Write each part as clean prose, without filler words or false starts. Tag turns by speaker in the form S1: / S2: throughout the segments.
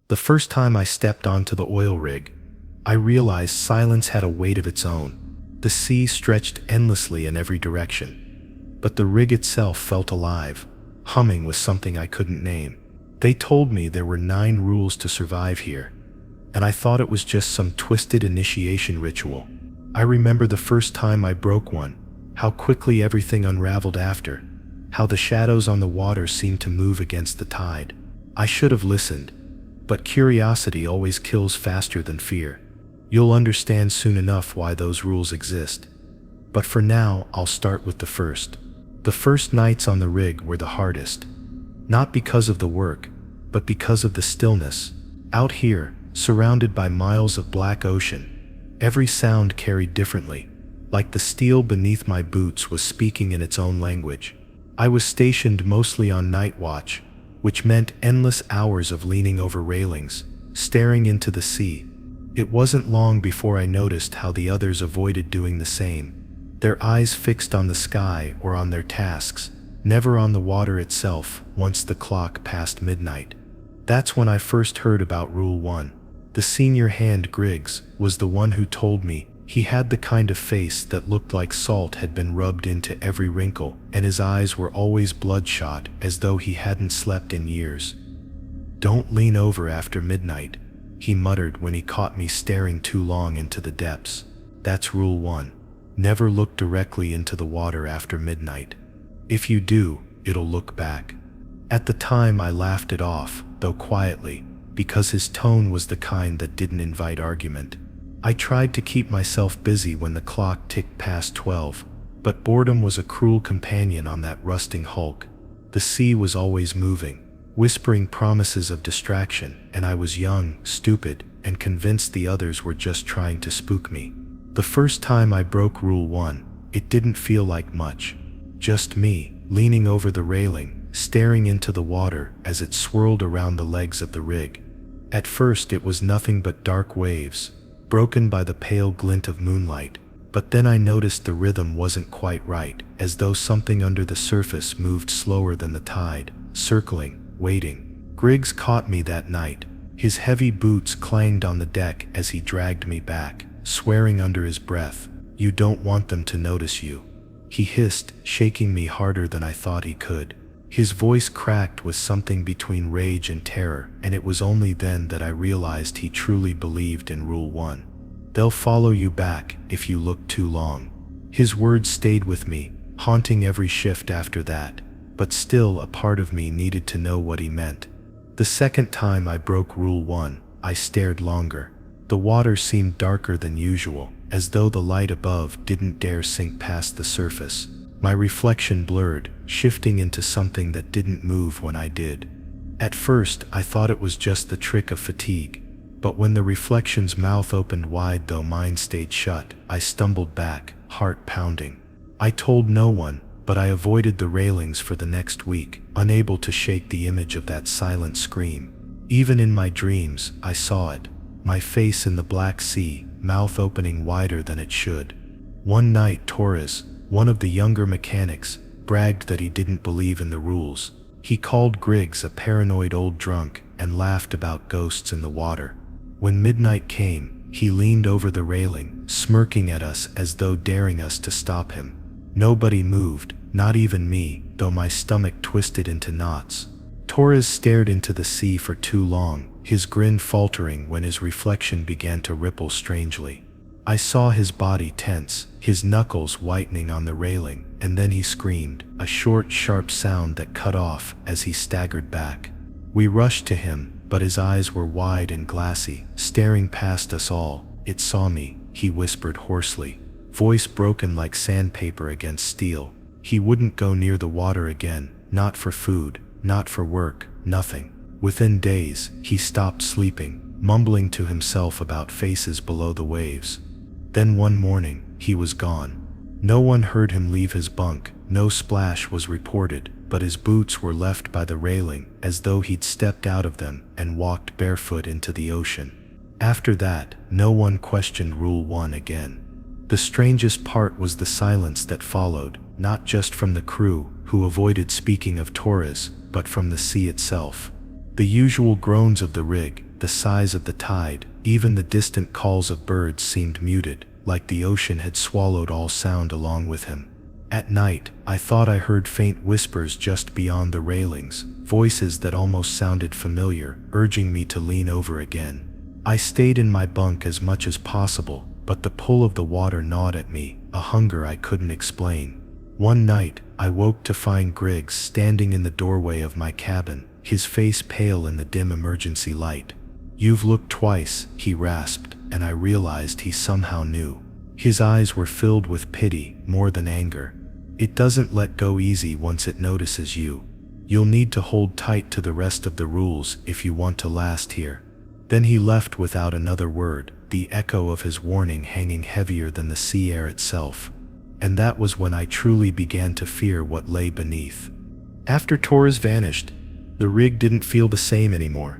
S1: The first time I stepped onto the oil rig, I realized silence had a weight of its own. The sea stretched endlessly in every direction, but the rig itself felt alive, humming with something I couldn't name. They told me there were 9 rules to survive here, and I thought it was just some twisted initiation ritual. I remember the first time I broke one, how quickly everything unraveled after, how the shadows on the water seemed to move against the tide. I should have listened, but curiosity always kills faster than fear. You'll understand soon enough why those rules exist. But for now, I'll start with the first. The first nights on the rig were the hardest. Not because of the work, but because of the stillness. Out here, surrounded by miles of black ocean, every sound carried differently, like the steel beneath my boots was speaking in its own language. I was stationed mostly on night watch, which meant endless hours of leaning over railings, staring into the sea. It wasn't long before I noticed how the others avoided doing the same. Their eyes fixed on the sky or on their tasks, never on the water itself once the clock passed midnight. That's when I first heard about Rule 1. The senior hand, Griggs, was the one who told me. He had the kind of face that looked like salt had been rubbed into every wrinkle, and his eyes were always bloodshot, as though he hadn't slept in years. "Don't lean over after midnight," he muttered when he caught me staring too long into the depths. "That's Rule 1. Never look directly into the water after midnight. If you do, it'll look back." At the time I laughed it off, though quietly, because his tone was the kind that didn't invite argument. I tried to keep myself busy when the clock ticked past 12, but boredom was a cruel companion on that rusting hulk. The sea was always moving, whispering promises of distraction, and I was young, stupid, and convinced the others were just trying to spook me. The first time I broke Rule 1, it didn't feel like much. Just me, leaning over the railing, staring into the water as it swirled around the legs of the rig. At first it was nothing but dark waves, broken by the pale glint of moonlight, but then I noticed the rhythm wasn't quite right, as though something under the surface moved slower than the tide, circling, waiting. Griggs caught me that night. His heavy boots clanged on the deck as he dragged me back, swearing under his breath, "You don't want them to notice you," he hissed, shaking me harder than I thought he could. His voice cracked with something between rage and terror, and it was only then that I realized he truly believed in Rule 1. "They'll follow you back if you look too long." His words stayed with me, haunting every shift after that, but still a part of me needed to know what he meant. The second time I broke Rule 1, I stared longer. The water seemed darker than usual, as though the light above didn't dare sink past the surface. My reflection blurred, shifting into something that didn't move when I did. At first, I thought it was just the trick of fatigue, but when the reflection's mouth opened wide though mine stayed shut, I stumbled back, heart pounding. I told no one, but I avoided the railings for the next week, unable to shake the image of that silent scream. Even in my dreams, I saw it, my face in the black sea, mouth opening wider than it should. One night, Torres, one of the younger mechanics, bragged that he didn't believe in the rules. He called Griggs a paranoid old drunk and laughed about ghosts in the water. When midnight came, he leaned over the railing, smirking at us as though daring us to stop him. Nobody moved, not even me, though my stomach twisted into knots. Torres stared into the sea for too long, his grin faltering when his reflection began to ripple strangely. I saw his body tense, his knuckles whitening on the railing, and then he screamed, a short, sharp sound that cut off as he staggered back. We rushed to him, but his eyes were wide and glassy, staring past us all. "It saw me," he whispered hoarsely, voice broken like sandpaper against steel. He wouldn't go near the water again, not for food, not for work, nothing. Within days, he stopped sleeping, mumbling to himself about faces below the waves. Then one morning, he was gone. No one heard him leave his bunk, no splash was reported, but his boots were left by the railing, as though he'd stepped out of them and walked barefoot into the ocean. After that, no one questioned Rule 1 again. The strangest part was the silence that followed, not just from the crew, who avoided speaking of Torres, but from the sea itself. The usual groans of the rig, the sighs of the tide, even the distant calls of birds seemed muted, like the ocean had swallowed all sound along with him. At night, I thought I heard faint whispers just beyond the railings, voices that almost sounded familiar, urging me to lean over again. I stayed in my bunk as much as possible, but the pull of the water gnawed at me, a hunger I couldn't explain. One night, I woke to find Griggs standing in the doorway of my cabin, his face pale in the dim emergency light. "You've looked twice," he rasped, and I realized he somehow knew. His eyes were filled with pity, more than anger. "It doesn't let go easy once it notices you. You'll need to hold tight to the rest of the rules if you want to last here." Then he left without another word, the echo of his warning hanging heavier than the sea air itself. And that was when I truly began to fear what lay beneath. After Torres vanished, the rig didn't feel the same anymore.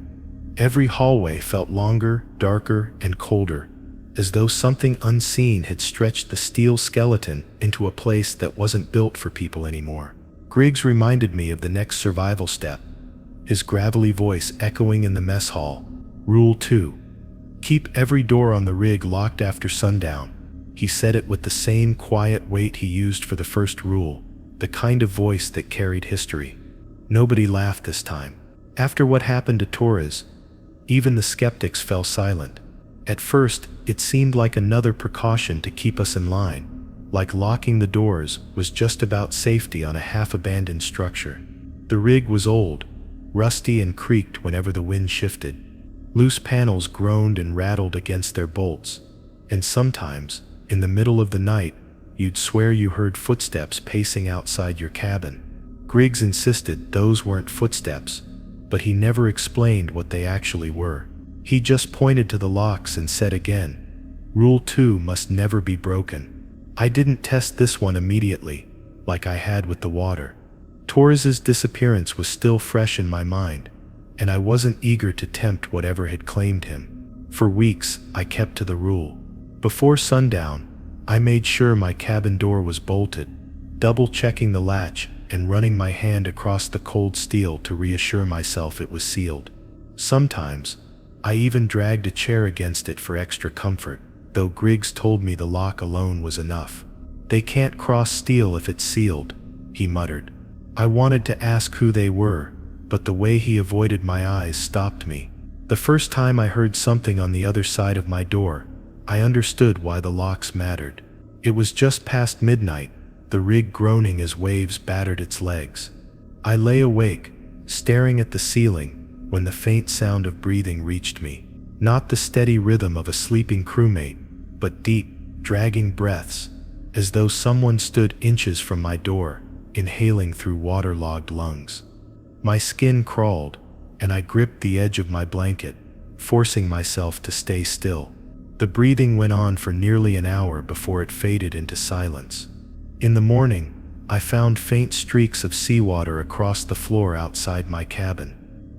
S1: Every hallway felt longer, darker, and colder, as though something unseen had stretched the steel skeleton into a place that wasn't built for people anymore. Griggs reminded me of the next survival step, his gravelly voice echoing in the mess hall. Rule 2. Keep every door on the rig locked after sundown. He said it with the same quiet weight he used for the first rule, the kind of voice that carried history. Nobody laughed this time. After what happened to Torres, even the skeptics fell silent. At first, it seemed like another precaution to keep us in line, like locking the doors was just about safety on a half-abandoned structure. The rig was old, rusty, and creaked whenever the wind shifted. Loose panels groaned and rattled against their bolts, and sometimes, in the middle of the night, you'd swear you heard footsteps pacing outside your cabin. Griggs insisted those weren't footsteps, but he never explained what they actually were. He just pointed to the locks and said again, "Rule 2 must never be broken." I didn't test this one immediately, like I had with the water. Torres's disappearance was still fresh in my mind, and I wasn't eager to tempt whatever had claimed him. For weeks, I kept to the rule. Before sundown, I made sure my cabin door was bolted, double-checking the latch and running my hand across the cold steel to reassure myself it was sealed. Sometimes, I even dragged a chair against it for extra comfort, though Griggs told me the lock alone was enough. "They can't cross steel if it's sealed," he muttered. I wanted to ask who they were, but the way he avoided my eyes stopped me. The first time I heard something on the other side of my door, I understood why the locks mattered. It was just past midnight, the rig groaning as waves battered its legs. I lay awake, staring at the ceiling, when the faint sound of breathing reached me. Not the steady rhythm of a sleeping crewmate, but deep, dragging breaths, as though someone stood inches from my door, inhaling through waterlogged lungs. My skin crawled, and I gripped the edge of my blanket, forcing myself to stay still. The breathing went on for nearly an hour before it faded into silence. In the morning, I found faint streaks of seawater across the floor outside my cabin.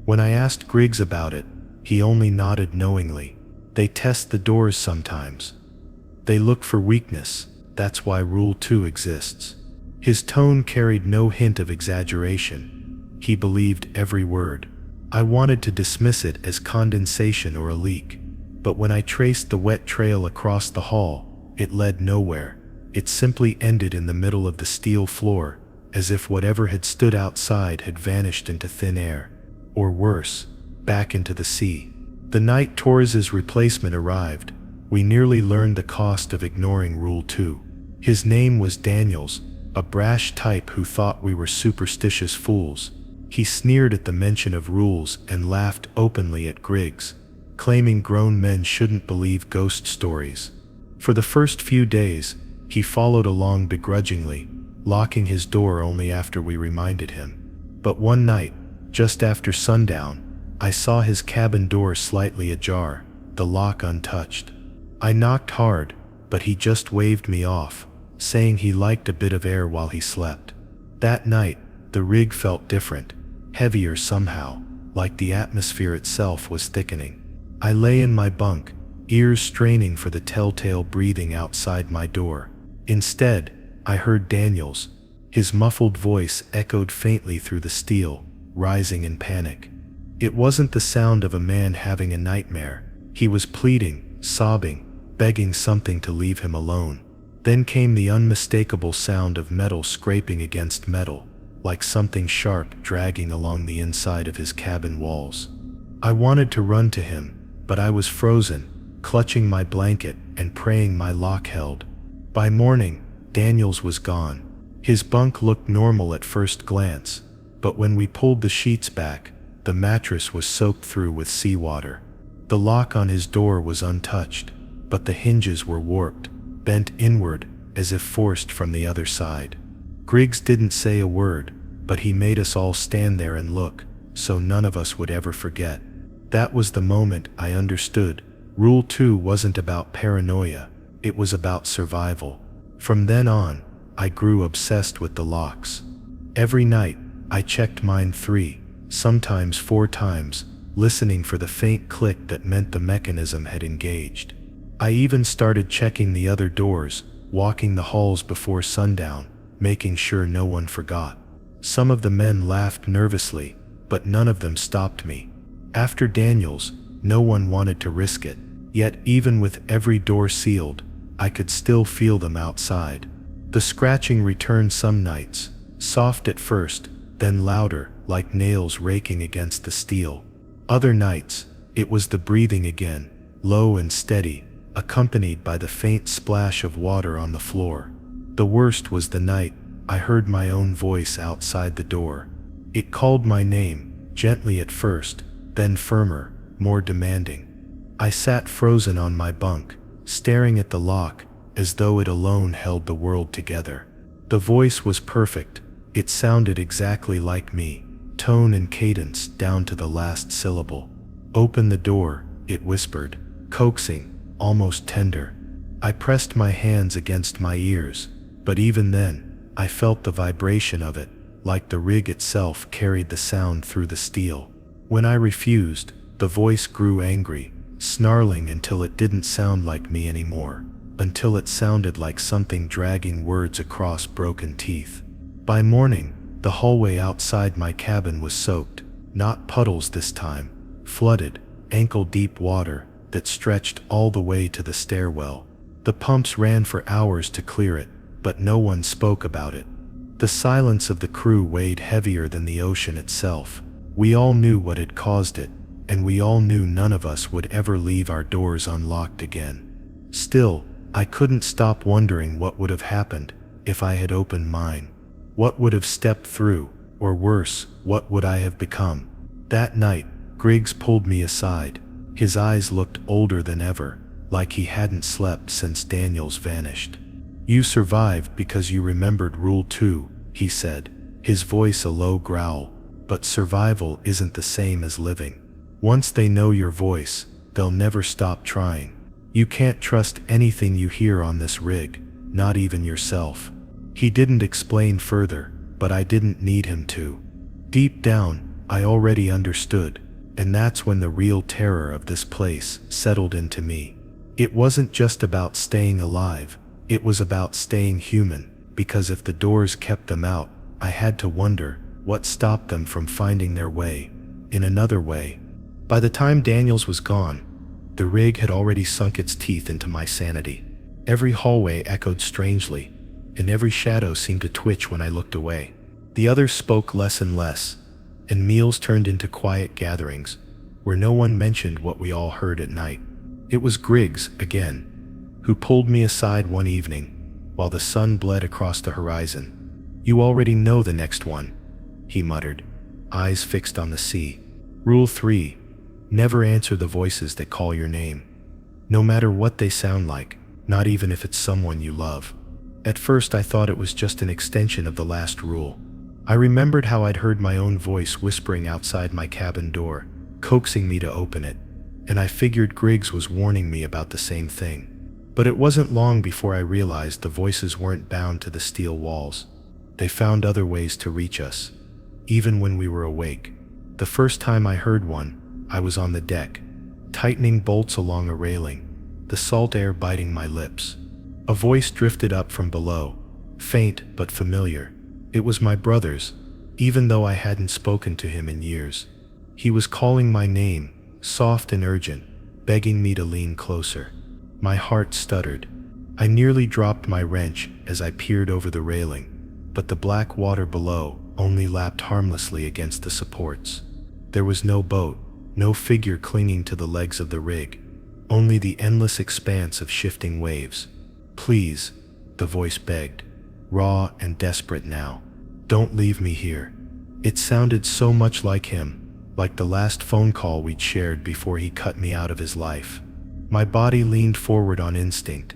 S1: When I asked Griggs about it, he only nodded knowingly. "They test the doors sometimes. They look for weakness, that's why Rule 2 exists." His tone carried no hint of exaggeration. He believed every word. I wanted to dismiss it as condensation or a leak, but when I traced the wet trail across the hall, it led nowhere. It simply ended in the middle of the steel floor, as if whatever had stood outside had vanished into thin air. Or worse, back into the sea. The night Torres's replacement arrived, we nearly learned the cost of ignoring Rule 2. His name was Daniels, a brash type who thought we were superstitious fools. He sneered at the mention of rules and laughed openly at Griggs, claiming grown men shouldn't believe ghost stories. For the first few days, he followed along begrudgingly, locking his door only after we reminded him. But one night, just after sundown, I saw his cabin door slightly ajar, the lock untouched. I knocked hard, but he just waved me off, saying he liked a bit of air while he slept. That night, the rig felt different, heavier somehow, like the atmosphere itself was thickening. I lay in my bunk, ears straining for the telltale breathing outside my door. Instead, I heard Daniels. His muffled voice echoed faintly through the steel, rising in panic. It wasn't the sound of a man having a nightmare. He was pleading, sobbing, begging something to leave him alone. Then came the unmistakable sound of metal scraping against metal, like something sharp dragging along the inside of his cabin walls. I wanted to run to him, but I was frozen, clutching my blanket and praying my lock held. By morning, Daniels was gone. His bunk looked normal at first glance, but when we pulled the sheets back, the mattress was soaked through with seawater. The lock on his door was untouched, but the hinges were warped, bent inward as if forced from the other side. Griggs didn't say a word, but he made us all stand there and look, so none of us would ever forget. That was the moment I understood. Rule 2 wasn't about paranoia, it was about survival. From then on, I grew obsessed with the locks. Every night, I checked mine 3, sometimes 4 times, listening for the faint click that meant the mechanism had engaged. I even started checking the other doors, walking the halls before sundown, making sure no one forgot. Some of the men laughed nervously, but none of them stopped me. After Daniels, no one wanted to risk it, yet even with every door sealed, I could still feel them outside. The scratching returned some nights, soft at first, then louder, like nails raking against the steel. Other nights, it was the breathing again, low and steady, accompanied by the faint splash of water on the floor. The worst was the night I heard my own voice outside the door. It called my name, gently at first, then firmer, more demanding. I sat frozen on my bunk, staring at the lock, as though it alone held the world together. The voice was perfect. It sounded exactly like me, tone and cadence down to the last syllable. "Open the door," it whispered, coaxing, almost tender. I pressed my hands against my ears, but even then, I felt the vibration of it, like the rig itself carried the sound through the steel. When I refused, the voice grew angry, snarling until it didn't sound like me anymore, until it sounded like something dragging words across broken teeth. By morning, the hallway outside my cabin was soaked, not puddles this time, flooded, ankle-deep water that stretched all the way to the stairwell. The pumps ran for hours to clear it, but no one spoke about it. The silence of the crew weighed heavier than the ocean itself. We all knew what had caused it, and we all knew none of us would ever leave our doors unlocked again. Still, I couldn't stop wondering what would have happened if I had opened mine. What would have stepped through, or worse, what would I have become? That night, Griggs pulled me aside. His eyes looked older than ever, like he hadn't slept since Daniels vanished. "You survived because you remembered Rule 2, he said, his voice a low growl. "But survival isn't the same as living. Once they know your voice, they'll never stop trying. You can't trust anything you hear on this rig, not even yourself." He didn't explain further, but I didn't need him to. Deep down, I already understood, and that's when the real terror of this place settled into me. It wasn't just about staying alive, it was about staying human, because if the doors kept them out, I had to wonder what stopped them from finding their way, in another way. By the time Daniels was gone, the rig had already sunk its teeth into my sanity. Every hallway echoed strangely, and every shadow seemed to twitch when I looked away. The others spoke less and less, and meals turned into quiet gatherings, where no one mentioned what we all heard at night. It was Griggs, again, who pulled me aside one evening, while the sun bled across the horizon. "You already know the next one," he muttered, eyes fixed on the sea. "Rule 3, never answer the voices that call your name. No matter what they sound like, not even if it's someone you love." At first I thought it was just an extension of the last rule. I remembered how I'd heard my own voice whispering outside my cabin door, coaxing me to open it, and I figured Griggs was warning me about the same thing. But it wasn't long before I realized the voices weren't bound to the steel walls. They found other ways to reach us, even when we were awake. The first time I heard one, I was on the deck, tightening bolts along a railing, the salt air biting my lips. A voice drifted up from below, faint but familiar. It was my brother's, even though I hadn't spoken to him in years. He was calling my name, soft and urgent, begging me to lean closer. My heart stuttered. I nearly dropped my wrench as I peered over the railing, but the black water below only lapped harmlessly against the supports. There was no boat, no figure clinging to the legs of the rig, only the endless expanse of shifting waves. "Please," the voice begged, raw and desperate now. "Don't leave me here." It sounded so much like him, like the last phone call we'd shared before he cut me out of his life. My body leaned forward on instinct,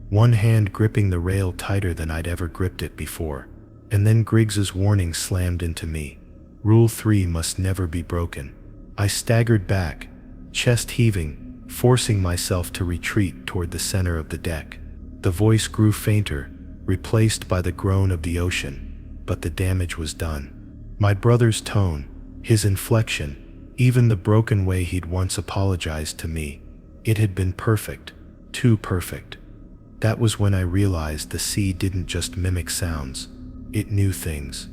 S1: one hand gripping the rail tighter than I'd ever gripped it before. And then Griggs's warning slammed into me. Rule 3 must never be broken. I staggered back, chest heaving, forcing myself to retreat toward the center of the deck. The voice grew fainter, replaced by the groan of the ocean, but the damage was done. My brother's tone, his inflection, even the broken way he'd once apologized to me, it had been perfect, too perfect. That was when I realized the sea didn't just mimic sounds. It knew things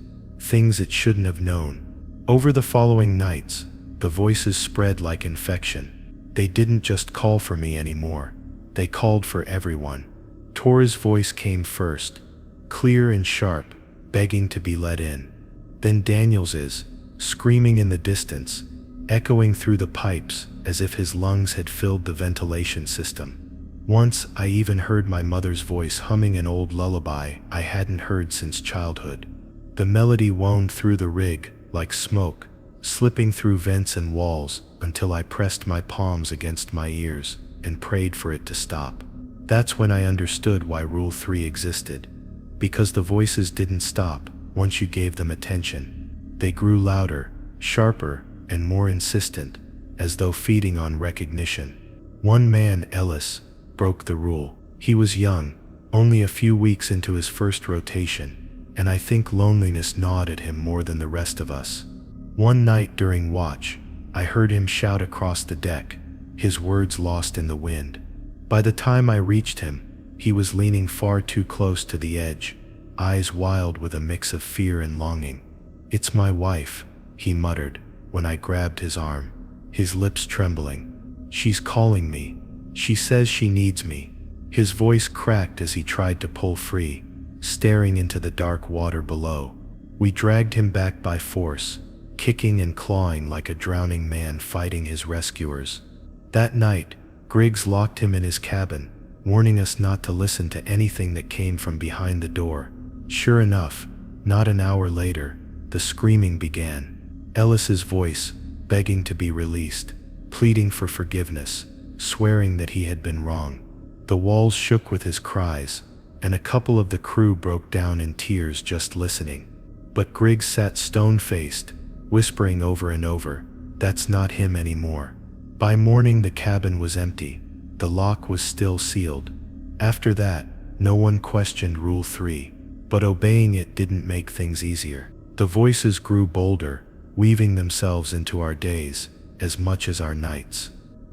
S1: it shouldn't have known. Over the following nights, the voices spread like infection. They didn't just call for me anymore. They called for everyone. Tora's voice came first, clear and sharp, begging to be let in. Then Daniels's, screaming in the distance, echoing through the pipes as if his lungs had filled the ventilation system. Once I even heard my mother's voice humming an old lullaby I hadn't heard since childhood. The melody wound through the rig like smoke, slipping through vents and walls until I pressed my palms against my ears and prayed for it to stop. That's when I understood why Rule 3 existed. Because the voices didn't stop once you gave them attention. They grew louder, sharper, and more insistent, as though feeding on recognition. One man, Ellis, broke the rule. He was young, only a few weeks into his first rotation, and I think loneliness gnawed at him more than the rest of us. One night during watch, I heard him shout across the deck, his words lost in the wind. By the time I reached him, he was leaning far too close to the edge, eyes wild with a mix of fear and longing. "It's my wife," he muttered when I grabbed his arm, his lips trembling. "She's calling me. She says she needs me." His voice cracked as he tried to pull free, staring into the dark water below. We dragged him back by force, kicking and clawing like a drowning man fighting his rescuers. That night, Griggs locked him in his cabin, warning us not to listen to anything that came from behind the door. Sure enough, not an hour later, the screaming began. Ellis's voice, begging to be released, pleading for forgiveness, swearing that he had been wrong. The walls shook with his cries, and a couple of the crew broke down in tears just listening. But Griggs sat stone-faced, whispering over and over, "That's not him anymore." By morning the cabin was empty. The lock was still sealed. After that, no one questioned Rule 3, but obeying it didn't make things easier. The voices grew bolder, weaving themselves into our days as much as our nights.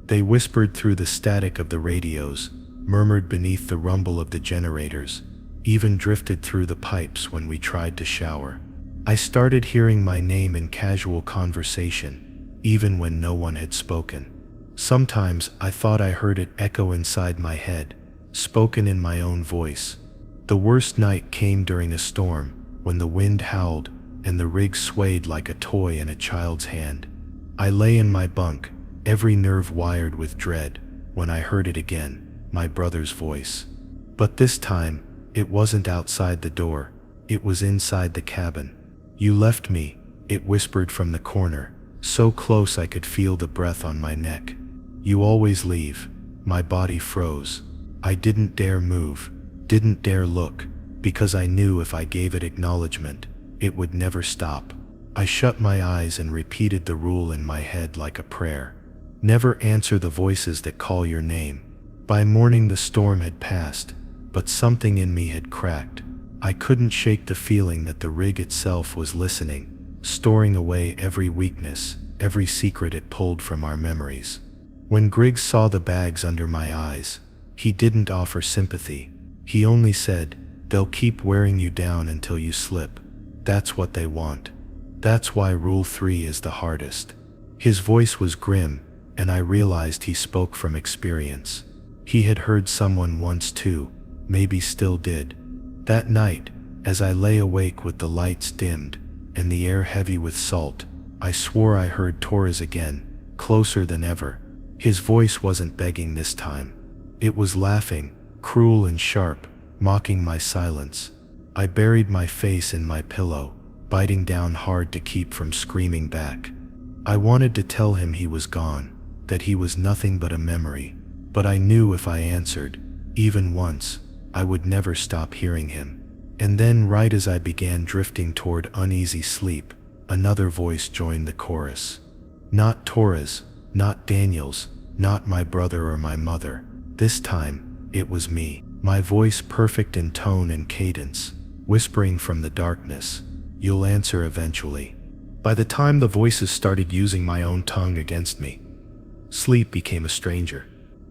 S1: They whispered through the static of the radios, murmured beneath the rumble of the generators, even drifted through the pipes when we tried to shower. I started hearing my name in casual conversation, even when no one had spoken. Sometimes I thought I heard it echo inside my head, spoken in my own voice. The worst night came during a storm, when the wind howled and the rig swayed like a toy in a child's hand. I lay in my bunk, every nerve wired with dread, when I heard it again, my brother's voice. But this time, it wasn't outside the door, it was inside the cabin. "You left me," it whispered from the corner, so close I could feel the breath on my neck. "You always leave." My body froze. I didn't dare move, didn't dare look, because I knew if I gave it acknowledgement, it would never stop. I shut my eyes and repeated the rule in my head like a prayer. Never answer the voices that call your name. By morning the storm had passed, but something in me had cracked. I couldn't shake the feeling that the rig itself was listening, storing away every weakness, every secret it pulled from our memories. When Griggs saw the bags under my eyes, he didn't offer sympathy. He only said, "They'll keep wearing you down until you slip. That's what they want. That's why Rule 3 is the hardest." His voice was grim, and I realized he spoke from experience. He had heard someone once too, maybe still did. That night, as I lay awake with the lights dimmed and the air heavy with salt, I swore I heard Torres again, closer than ever. His voice wasn't begging this time. It was laughing, cruel and sharp, mocking my silence. I buried my face in my pillow, biting down hard to keep from screaming back. I wanted to tell him he was gone, that he was nothing but a memory, but I knew if I answered, even once, I would never stop hearing him. And then, right as I began drifting toward uneasy sleep, another voice joined the chorus. Not Torres, not Daniel's, not my brother or my mother. This time, it was me. My voice perfect in tone and cadence, whispering from the darkness, "You'll answer eventually." By the time the voices started using my own tongue against me, sleep became a stranger.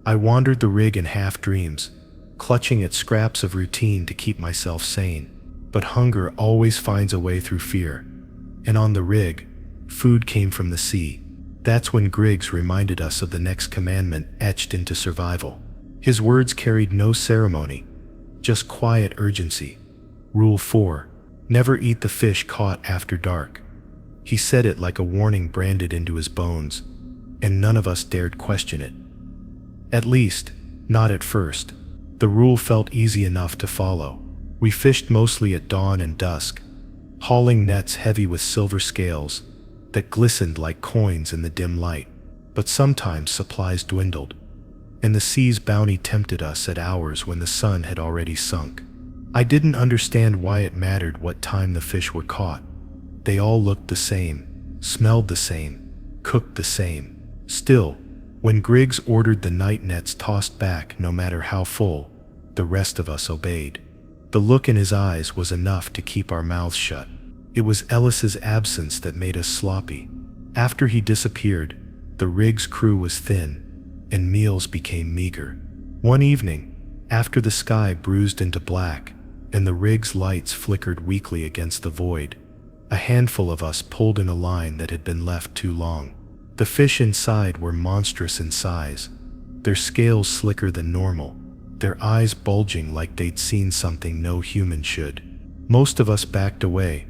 S1: I wandered the rig in half-dreams, clutching at scraps of routine to keep myself sane. But hunger always finds a way through fear. And on the rig, food came from the sea. That's when Griggs reminded us of the next commandment etched into survival. His words carried no ceremony, just quiet urgency. Rule 4, never eat the fish caught after dark. He said it like a warning branded into his bones, and none of us dared question it. At least, not at first. The rule felt easy enough to follow. We fished mostly at dawn and dusk, hauling nets heavy with silver scales that glistened like coins in the dim light. But sometimes supplies dwindled, and the sea's bounty tempted us at hours when the sun had already sunk. I didn't understand why it mattered what time the fish were caught. They all looked the same, smelled the same, cooked the same. Still, when Griggs ordered the night nets tossed back no matter how full, the rest of us obeyed. The look in his eyes was enough to keep our mouths shut. It was Ellis's absence that made us sloppy. After he disappeared, the rig's crew was thin, and meals became meager. One evening, after the sky bruised into black, and the rig's lights flickered weakly against the void, a handful of us pulled in a line that had been left too long. The fish inside were monstrous in size, their scales slicker than normal, their eyes bulging like they'd seen something no human should. Most of us backed away,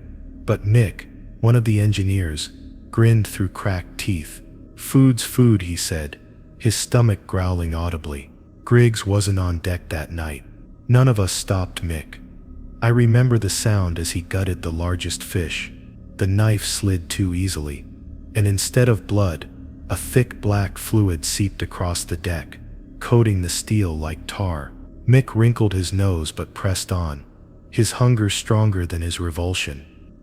S1: but Mick, one of the engineers, grinned through cracked teeth. "Food's food," he said, his stomach growling audibly. Griggs wasn't on deck that night. None of us stopped Mick. I remember the sound as he gutted the largest fish. The knife slid too easily, and instead of blood, a thick black fluid seeped across the deck, coating the steel like tar. Mick wrinkled his nose but pressed on, his hunger stronger than his revulsion.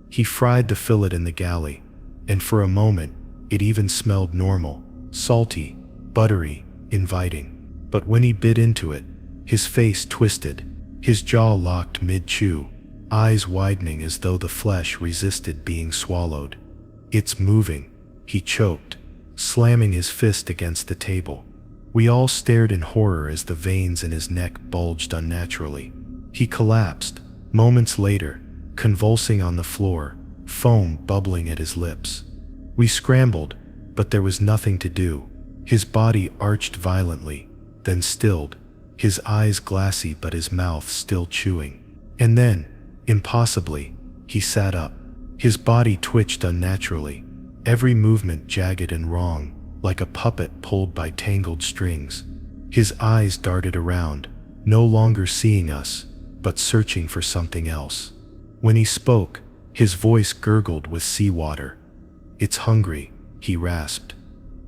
S1: He fried the fillet in the galley, and for a moment, it even smelled normal, salty, buttery, inviting. But when he bit into it, his face twisted, his jaw locked mid-chew, eyes widening as though the flesh resisted being swallowed. "It's moving," he choked, slamming his fist against the table. We all stared in horror as the veins in his neck bulged unnaturally. He collapsed, moments later, convulsing on the floor, foam bubbling at his lips. We scrambled, but there was nothing to do. His body arched violently, then stilled, his eyes glassy but his mouth still chewing. And then, impossibly, he sat up. His body twitched unnaturally, every movement jagged and wrong, like a puppet pulled by tangled strings. His eyes darted around, no longer seeing us, but searching for something else. When he spoke, his voice gurgled with seawater. "It's hungry," he rasped.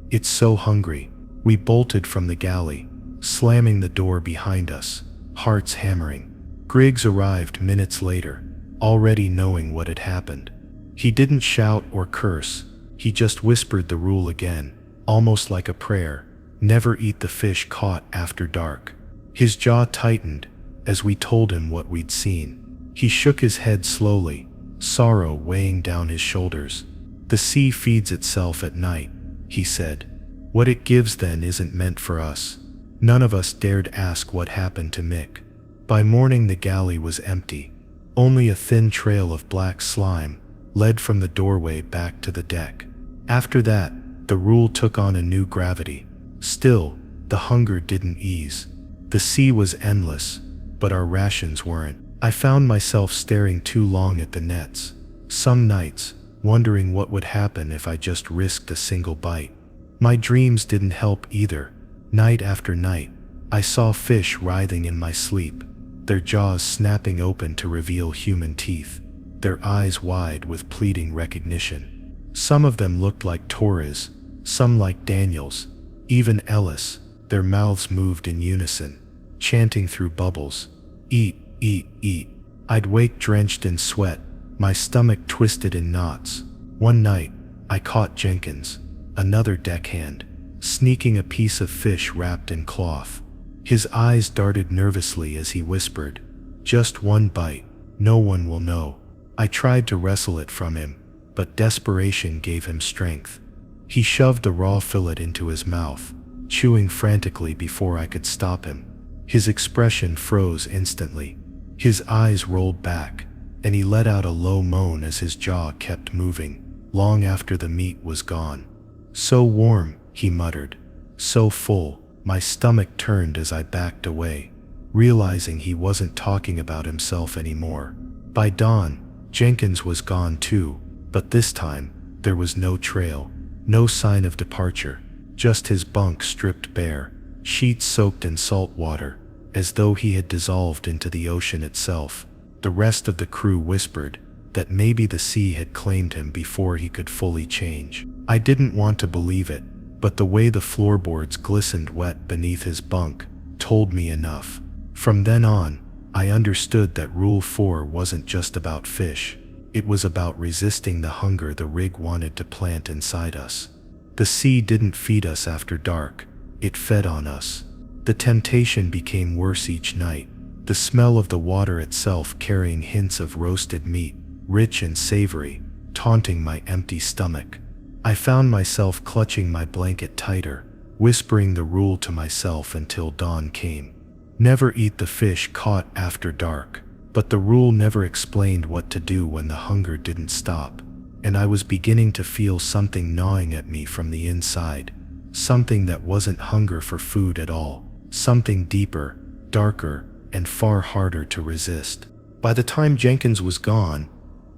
S1: "It's so hungry." We bolted from the galley, slamming the door behind us, hearts hammering. Griggs arrived minutes later, already knowing what had happened. He didn't shout or curse, he just whispered the rule again, almost like a prayer: never eat the fish caught after dark. His jaw tightened as we told him what we'd seen. He shook his head slowly, sorrow weighing down his shoulders. "The sea feeds itself at night," he said. "What it gives then isn't meant for us." None of us dared ask what happened to Mick. By morning the galley was empty. Only a thin trail of black slime led from the doorway back to the deck. After that, the rule took on a new gravity. Still, the hunger didn't ease. The sea was endless, but our rations weren't. I found myself staring too long at the nets. Some nights, wondering what would happen if I just risked a single bite. My dreams didn't help either. Night after night, I saw fish writhing in my sleep, their jaws snapping open to reveal human teeth, their eyes wide with pleading recognition. Some of them looked like Torres, some like Daniels, even Ellis. Their mouths moved in unison, chanting through bubbles, "Eat, eat, eat." I'd wake drenched in sweat, my stomach twisted in knots. One night, I caught Jenkins, another deckhand, sneaking a piece of fish wrapped in cloth. His eyes darted nervously as he whispered, "Just one bite, no one will know." I tried to wrestle it from him, but desperation gave him strength. He shoved the raw fillet into his mouth, chewing frantically before I could stop him. His expression froze instantly. His eyes rolled back, and he let out a low moan as his jaw kept moving, long after the meat was gone. "So warm," he muttered. "So full." My stomach turned as I backed away, realizing he wasn't talking about himself anymore. By dawn, Jenkins was gone too, but this time, there was no trail, no sign of departure, just his bunk stripped bare, sheets soaked in salt water, as though he had dissolved into the ocean itself. The rest of the crew whispered that maybe the sea had claimed him before he could fully change. I didn't want to believe it, but the way the floorboards glistened wet beneath his bunk told me enough. From then on, I understood that Rule 4 wasn't just about fish. It was about resisting the hunger the rig wanted to plant inside us. The sea didn't feed us after dark, it fed on us. The temptation became worse each night, the smell of the water itself carrying hints of roasted meat, rich and savory, taunting my empty stomach. I found myself clutching my blanket tighter, whispering the rule to myself until dawn came. Never eat the fish caught after dark. But the rule never explained what to do when the hunger didn't stop, and I was beginning to feel something gnawing at me from the inside, something that wasn't hunger for food at all, something deeper, darker, and far harder to resist. By the time Jenkins was gone,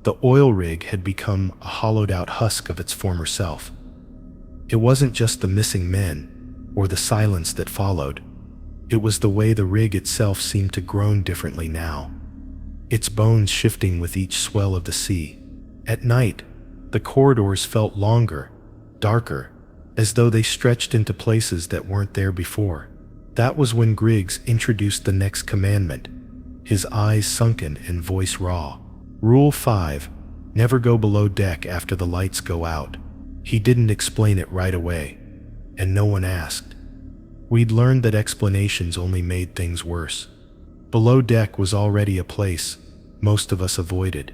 S1: the oil rig had become a hollowed-out husk of its former self. It wasn't just the missing men, or the silence that followed. It was the way the rig itself seemed to groan differently now, its bones shifting with each swell of the sea. At night, the corridors felt longer, darker, as though they stretched into places that weren't there before. That was when Griggs introduced the next commandment, his eyes sunken and voice raw. Rule 5, never go below deck after the lights go out. He didn't explain it right away, and no one asked. We'd learned that explanations only made things worse. Below deck was already a place most of us avoided.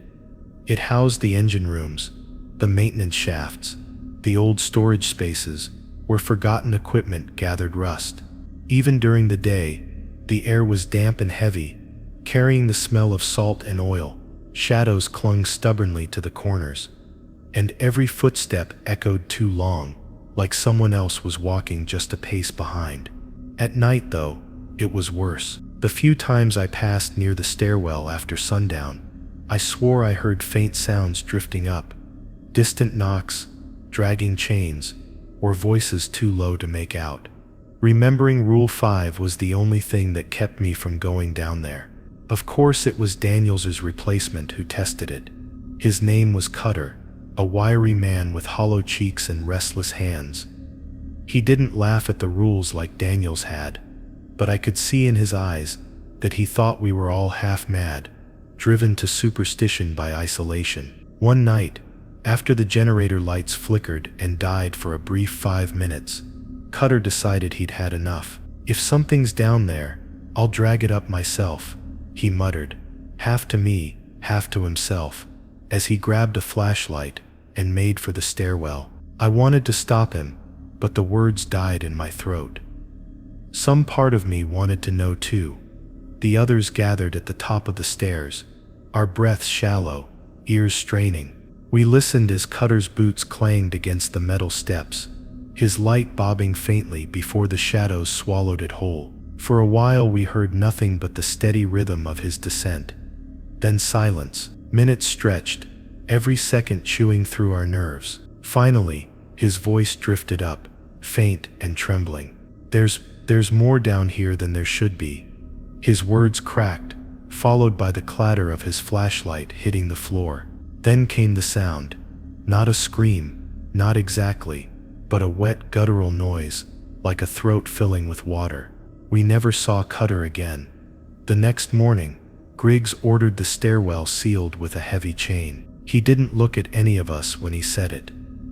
S1: It housed the engine rooms, the maintenance shafts, the old storage spaces where forgotten equipment gathered rust. Even during the day, the air was damp and heavy, carrying the smell of salt and oil. Shadows clung stubbornly to the corners, and every footstep echoed too long, like someone else was walking just a pace behind. At night, though, it was worse. The few times I passed near the stairwell after sundown, I swore I heard faint sounds drifting up, distant knocks, dragging chains, or voices too low to make out. Remembering Rule 5 was the only thing that kept me from going down there. Of course it was Daniels's replacement who tested it. His name was Cutter, a wiry man with hollow cheeks and restless hands. He didn't laugh at the rules like Daniels had, but I could see in his eyes that he thought we were all half mad, driven to superstition by isolation. One night, after the generator lights flickered and died for a brief 5 minutes, Cutter decided he'd had enough. "If something's down there, I'll drag it up myself," he muttered, half to me, half to himself, as he grabbed a flashlight and made for the stairwell. I wanted to stop him, but the words died in my throat. Some part of me wanted to know too. The others gathered at the top of the stairs, our breaths shallow, ears straining. We listened as Cutter's boots clanged against the metal steps, his light bobbing faintly before the shadows swallowed it whole. For a while we heard nothing but the steady rhythm of his descent. Then silence. Minutes stretched, every second chewing through our nerves. Finally, his voice drifted up, faint and trembling. There's more down here than there should be." His words cracked, followed by the clatter of his flashlight hitting the floor. Then came the sound. Not a scream, not exactly, but a wet guttural noise, like a throat filling with water. We never saw Cutter again. The next morning, Griggs ordered the stairwell sealed with a heavy chain. He didn't look at any of us when he said it,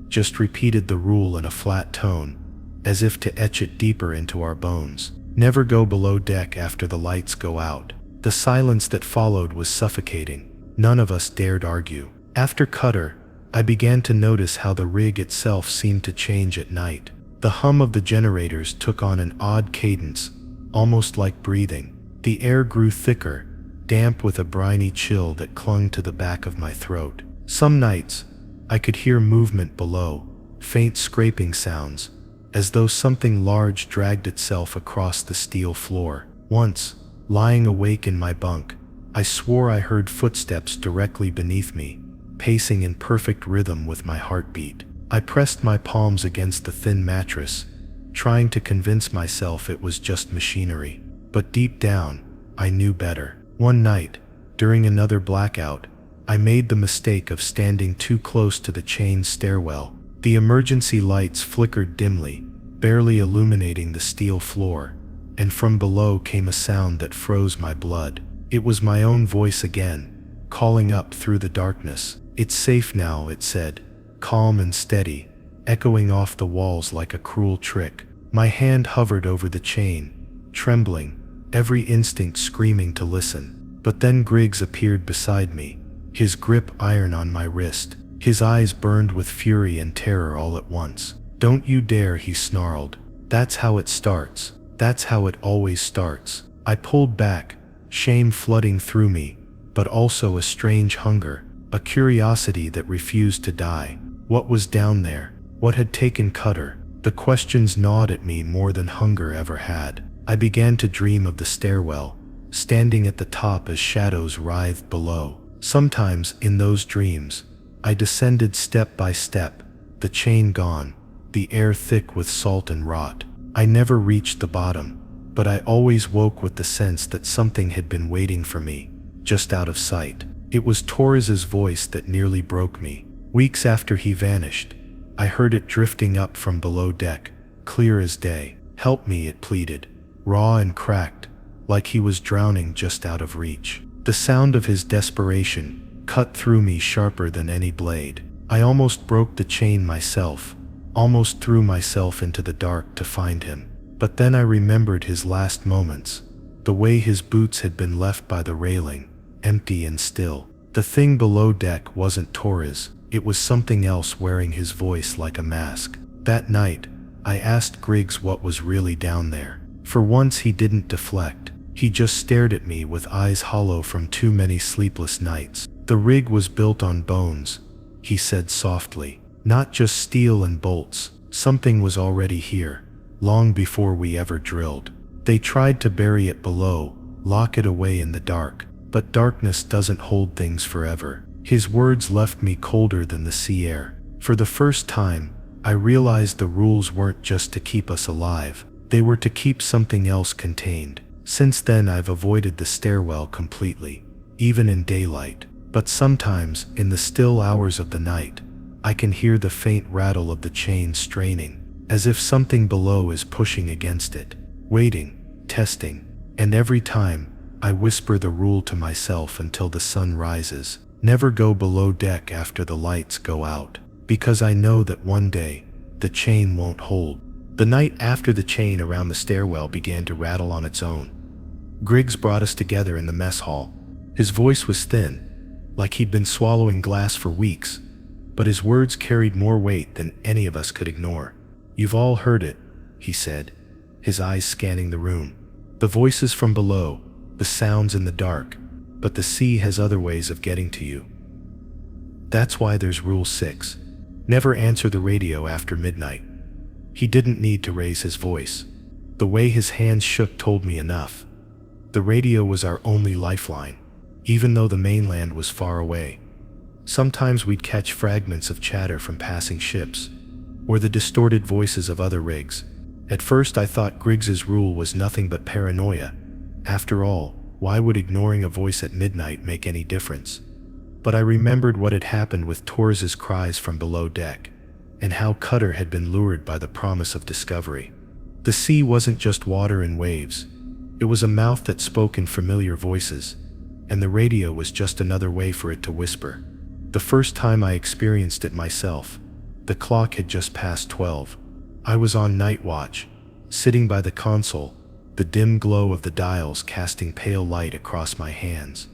S1: just repeated the rule in a flat tone, as if to etch it deeper into our bones. Never go below deck after the lights go out. The silence that followed was suffocating. None of us dared argue. After Cutter, I began to notice how the rig itself seemed to change at night. The hum of the generators took on an odd cadence, almost like breathing. The air grew thicker, damp with a briny chill that clung to the back of my throat. Some nights, I could hear movement below, faint scraping sounds, as though something large dragged itself across the steel floor. Once, lying awake in my bunk, I swore I heard footsteps directly beneath me, pacing in perfect rhythm with my heartbeat. I pressed my palms against the thin mattress, trying to convince myself it was just machinery. But deep down, I knew better. One night, during another blackout, I made the mistake of standing too close to the chain stairwell. The emergency lights flickered dimly, barely illuminating the steel floor, and from below came a sound that froze my blood. It was my own voice again, calling up through the darkness. "It's safe now," it said, calm and steady, echoing off the walls like a cruel trick. My hand hovered over the chain, trembling, every instinct screaming to listen. But then Griggs appeared beside me, his grip iron on my wrist. His eyes burned with fury and terror all at once. "Don't you dare," he snarled. "That's how it starts. That's how it always starts." I pulled back, shame flooding through me, but also a strange hunger, a curiosity that refused to die. What was down there? What had taken Cutter? The questions gnawed at me more than hunger ever had. I began to dream of the stairwell, standing at the top as shadows writhed below. Sometimes, in those dreams, I descended step by step, the chain gone, the air thick with salt and rot. I never reached the bottom, but I always woke with the sense that something had been waiting for me, just out of sight. It was Torres's voice that nearly broke me. Weeks after he vanished, I heard it drifting up from below deck, clear as day. "Help me," it pleaded, raw and cracked, like he was drowning just out of reach. The sound of his desperation cut through me sharper than any blade. I almost broke the chain myself, almost threw myself into the dark to find him. But then I remembered his last moments, the way his boots had been left by the railing, empty and still. The thing below deck wasn't Torres, it was something else wearing his voice like a mask. That night, I asked Griggs what was really down there. For once he didn't deflect. He just stared at me with eyes hollow from too many sleepless nights. "The rig was built on bones," he said softly. "Not just steel and bolts. Something was already here, long before we ever drilled. They tried to bury it below, lock it away in the dark. But darkness doesn't hold things forever." His words left me colder than the sea air. For the first time, I realized the rules weren't just to keep us alive. They were to keep something else contained. Since then I've avoided the stairwell completely, even in daylight. But sometimes, in the still hours of the night, I can hear the faint rattle of the chain straining, as if something below is pushing against it, waiting, testing. And every time, I whisper the rule to myself until the sun rises. Never go below deck after the lights go out, because I know that one day, the chain won't hold. The night after the chain around the stairwell began to rattle on its own, Griggs brought us together in the mess hall. His voice was thin, like he'd been swallowing glass for weeks, but his words carried more weight than any of us could ignore. "You've all heard it," he said, his eyes scanning the room. "The voices from below, the sounds in the dark, but the sea has other ways of getting to you. That's why there's Rule 6. Never answer the radio after midnight." He didn't need to raise his voice. The way his hands shook told me enough. The radio was our only lifeline, even though the mainland was far away. Sometimes we'd catch fragments of chatter from passing ships, or the distorted voices of other rigs. At first I thought Griggs's rule was nothing but paranoia. After all, why would ignoring a voice at midnight make any difference? But I remembered what had happened with Torres's cries from below deck, and how Cutter had been lured by the promise of discovery. The sea wasn't just water and waves. It was a mouth that spoke in familiar voices, and the radio was just another way for it to whisper. The first time I experienced it myself, the clock had just passed 12. I was on night watch, sitting by the console, the dim glow of the dials casting pale light across my hands.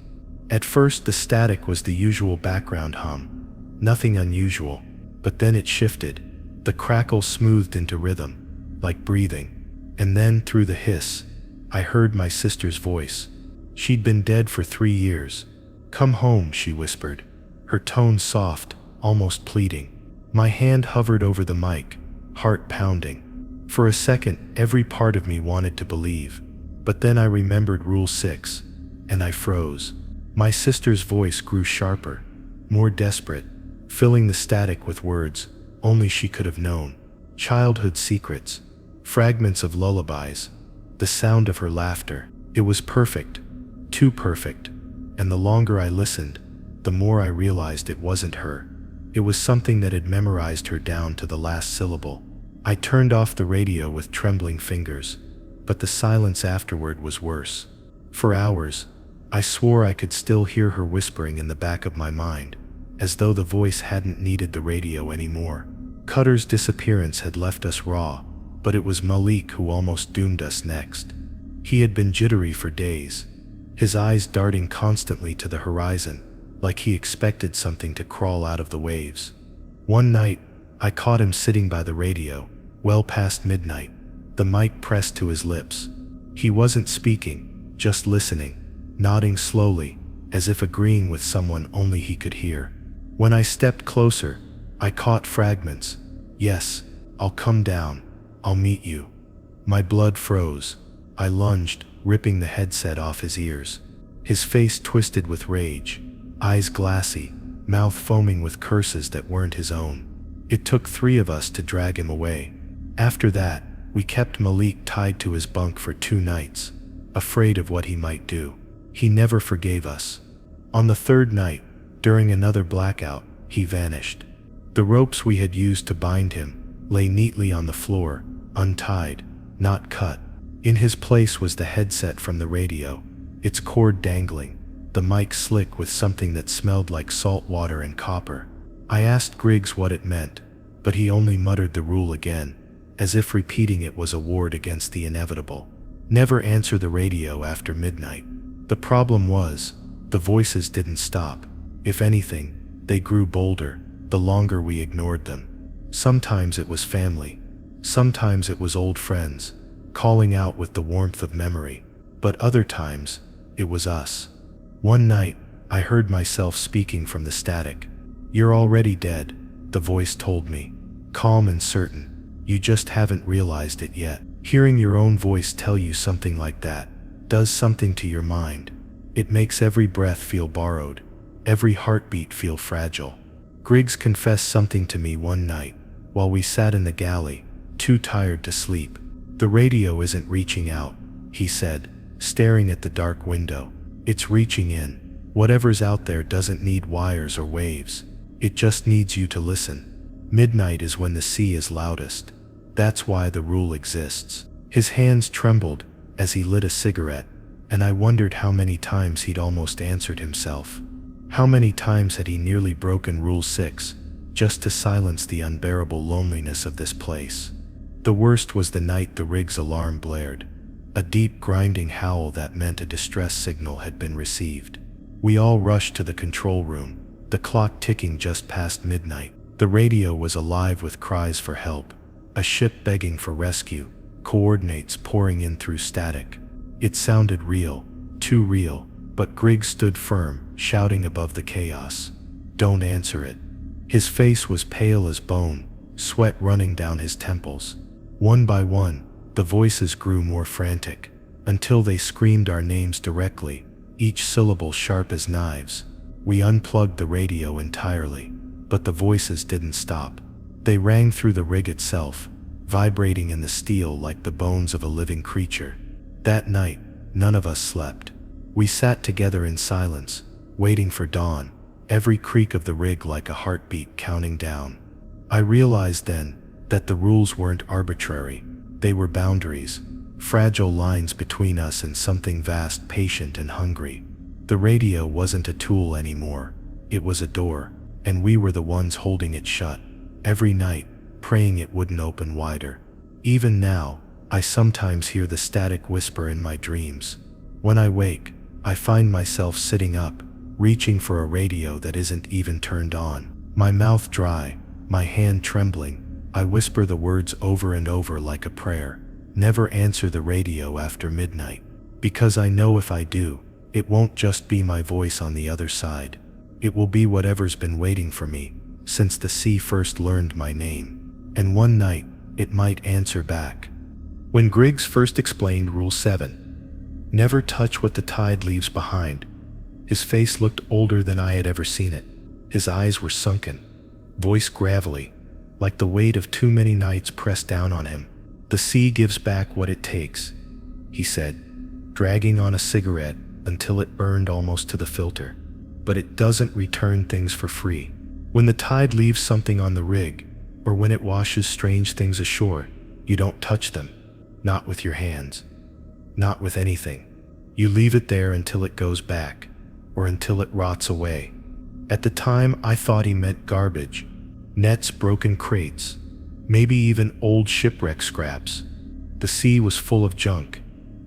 S1: At first the static was the usual background hum, nothing unusual, but then it shifted. The crackle smoothed into rhythm, like breathing, and then through the hiss, I heard my sister's voice. She'd been dead for 3 years. "Come home," she whispered, her tone soft, almost pleading. My hand hovered over the mic, heart pounding. For a second, every part of me wanted to believe. But then I remembered Rule 6, and I froze. My sister's voice grew sharper, more desperate, filling the static with words only she could have known. Childhood secrets, fragments of lullabies, the sound of her laughter. It was perfect, too perfect, and the longer I listened, the more I realized it wasn't her. It was something that had memorized her down to the last syllable. I turned off the radio with trembling fingers, but the silence afterward was worse. For hours, I swore I could still hear her whispering in the back of my mind, as though the voice hadn't needed the radio anymore. Cutter's disappearance had left us raw, but it was Malik who almost doomed us next. He had been jittery for days, his eyes darting constantly to the horizon, like he expected something to crawl out of the waves. One night, I caught him sitting by the radio, well past midnight, the mic pressed to his lips. He wasn't speaking, just listening, nodding slowly, as if agreeing with someone only he could hear. When I stepped closer, I caught fragments. "Yes, I'll come down. I'll meet you." My blood froze. I lunged, ripping the headset off his ears. His face twisted with rage, eyes glassy, mouth foaming with curses that weren't his own. It took 3 of us to drag him away. After that, we kept Malik tied to his bunk for 2 nights, afraid of what he might do. He never forgave us. On the 3rd night, during another blackout, he vanished. The ropes we had used to bind him lay neatly on the floor, untied, not cut. In his place was the headset from the radio, its cord dangling, the mic slick with something that smelled like salt water and copper. I asked Griggs what it meant, but he only muttered the rule again, as if repeating it was a ward against the inevitable. Never answer the radio after midnight. The problem was, the voices didn't stop. If anything, they grew bolder, the longer we ignored them. Sometimes it was family. Sometimes it was old friends, calling out with the warmth of memory. But other times, it was us. One night, I heard myself speaking from the static. "You're already dead," the voice told me, calm and certain. "You just haven't realized it yet." Hearing your own voice tell you something like that does something to your mind. It makes every breath feel borrowed, every heartbeat feel fragile. Griggs confessed something to me one night, while we sat in the galley, too tired to sleep. "The radio isn't reaching out," he said, staring at the dark window. "It's reaching in. Whatever's out there doesn't need wires or waves. It just needs you to listen. Midnight is when the sea is loudest. That's why the rule exists." His hands trembled as he lit a cigarette, and I wondered how many times he'd almost answered himself. How many times had he nearly broken Rule 6, just to silence the unbearable loneliness of this place? The worst was the night the rig's alarm blared, a deep grinding howl that meant a distress signal had been received. We all rushed to the control room, the clock ticking just past midnight. The radio was alive with cries for help, a ship begging for rescue, coordinates pouring in through static. It sounded real, too real, but Griggs stood firm, shouting above the chaos. "Don't answer it." His face was pale as bone, sweat running down his temples. One by one, the voices grew more frantic, until they screamed our names directly, each syllable sharp as knives. We unplugged the radio entirely, but the voices didn't stop. They rang through the rig itself, vibrating in the steel like the bones of a living creature. That night, none of us slept. We sat together in silence, waiting for dawn, every creak of the rig like a heartbeat counting down. I realized then that the rules weren't arbitrary. They were boundaries, fragile lines between us and something vast, patient and hungry. The radio wasn't a tool anymore. It was a door, and we were the ones holding it shut, every night, praying it wouldn't open wider. Even now, I sometimes hear the static whisper in my dreams. When I wake, I find myself sitting up, reaching for a radio that isn't even turned on. My mouth dry, my hand trembling. I whisper the words over and over like a prayer. Never answer the radio after midnight, because I know if I do, it won't just be my voice on the other side. It will be whatever's been waiting for me since the sea first learned my name. And one night, it might answer back. When Griggs first explained Rule 7, never touch what the tide leaves behind, his face looked older than I had ever seen it. His eyes were sunken, voice gravelly, like the weight of too many nights pressed down on him. The sea gives back what it takes, he said, dragging on a cigarette until it burned almost to the filter. But it doesn't return things for free. When the tide leaves something on the rig, or when it washes strange things ashore, you don't touch them. Not with your hands. Not with anything. You leave it there until it goes back, or until it rots away. At the time, I thought he meant garbage. Nets, broken crates, maybe even old shipwreck scraps. The sea was full of junk.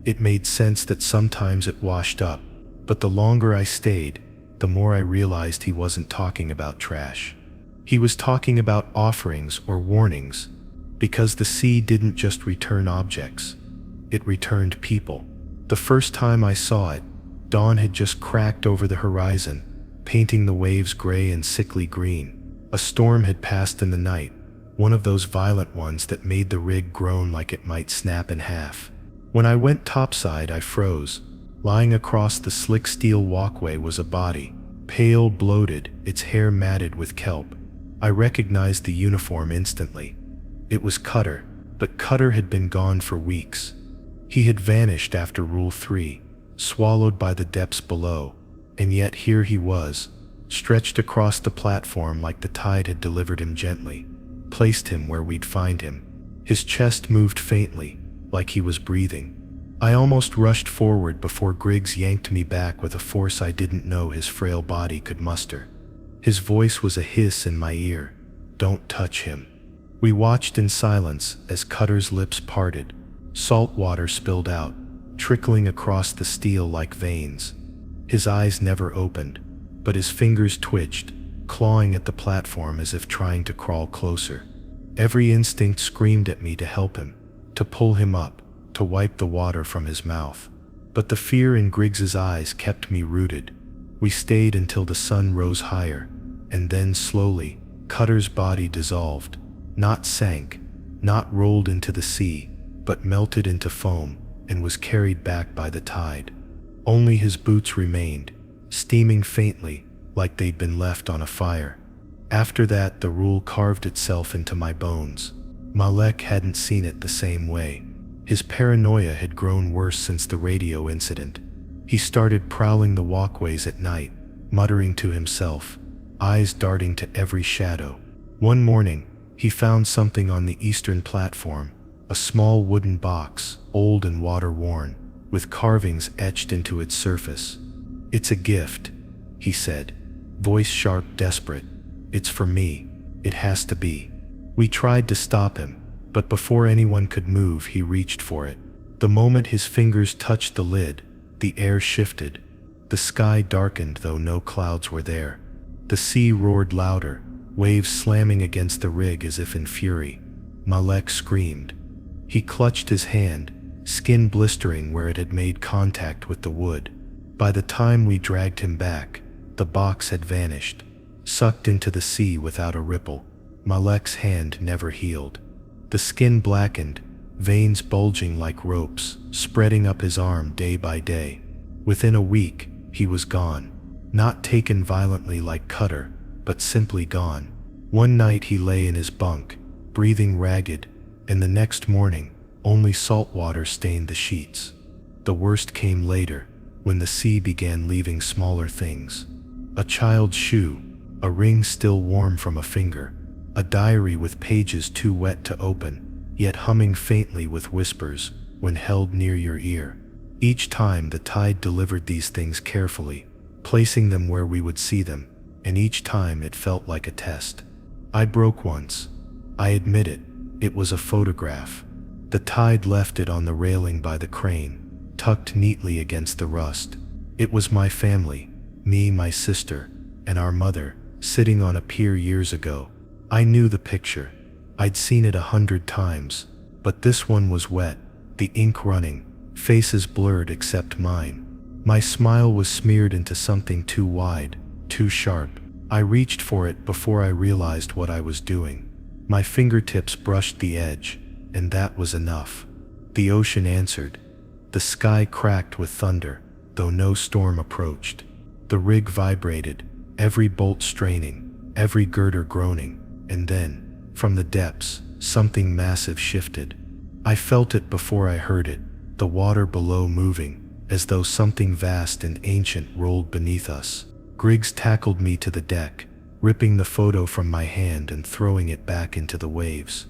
S1: It made sense that sometimes it washed up, but the longer I stayed, the more I realized he wasn't talking about trash. He was talking about offerings or warnings, because the sea didn't just return objects, it returned people. The first time I saw it, dawn had just cracked over the horizon, painting the waves gray and sickly green. A storm had passed in the night, one of those violent ones that made the rig groan like it might snap in half. When I went topside, I froze. Lying across the slick steel walkway was a body, pale, bloated, its hair matted with kelp. I recognized the uniform instantly. It was Cutter, but Cutter had been gone for weeks. He had vanished after Rule 3, swallowed by the depths below, and yet here he was, stretched across the platform like the tide had delivered him gently, placed him where we'd find him. His chest moved faintly, like he was breathing. I almost rushed forward before Griggs yanked me back with a force I didn't know his frail body could muster. His voice was a hiss in my ear. Don't touch him. We watched in silence as Cutter's lips parted. Salt water spilled out, trickling across the steel like veins. His eyes never opened, but his fingers twitched, clawing at the platform as if trying to crawl closer. Every instinct screamed at me to help him, to pull him up, to wipe the water from his mouth. But the fear in Griggs's eyes kept me rooted. We stayed until the sun rose higher, and then slowly, Cutter's body dissolved, not sank, not rolled into the sea, but melted into foam and was carried back by the tide. Only his boots remained, steaming faintly like they'd been left on a fire. After that, the rule carved itself into my bones. Malek hadn't seen it the same way. His paranoia had grown worse since the radio incident. He started prowling the walkways at night, muttering to himself, eyes darting to every shadow. One morning, he found something on the eastern platform, a small wooden box, old and water-worn, with carvings etched into its surface. "It's a gift," he said, voice sharp, desperate. "It's for me. It has to be." We tried to stop him, but before anyone could move, he reached for it. The moment his fingers touched the lid, the air shifted. The sky darkened, though no clouds were there. The sea roared louder, waves slamming against the rig as if in fury. Malek screamed. He clutched his hand, skin blistering where it had made contact with the wood. By the time we dragged him back, the box had vanished, sucked into the sea without a ripple. Malek's hand never healed. The skin blackened, veins bulging like ropes, spreading up his arm day by day. Within a week, he was gone. Not taken violently like Cutter, but simply gone. One night he lay in his bunk, breathing ragged, and the next morning, only salt water stained the sheets. The worst came later, when the sea began leaving smaller things. A child's shoe, a ring still warm from a finger, a diary with pages too wet to open, yet humming faintly with whispers when held near your ear. Each time the tide delivered these things carefully, placing them where we would see them, and each time it felt like a test. I broke once. I admit it, it was a photograph. The tide left it on the railing by the crane, tucked neatly against the rust. It was my family, me, my sister, and our mother, sitting on a pier years ago. I knew the picture. I'd seen it 100 times, but this one was wet, the ink running, faces blurred except mine. My smile was smeared into something too wide, too sharp. I reached for it before I realized what I was doing. My fingertips brushed the edge, and that was enough. The ocean answered. The sky cracked with thunder, though no storm approached. The rig vibrated, every bolt straining, every girder groaning, and then, from the depths, something massive shifted. I felt it before I heard it, the water below moving, as though something vast and ancient rolled beneath us. Griggs tackled me to the deck, ripping the photo from my hand and throwing it back into the waves.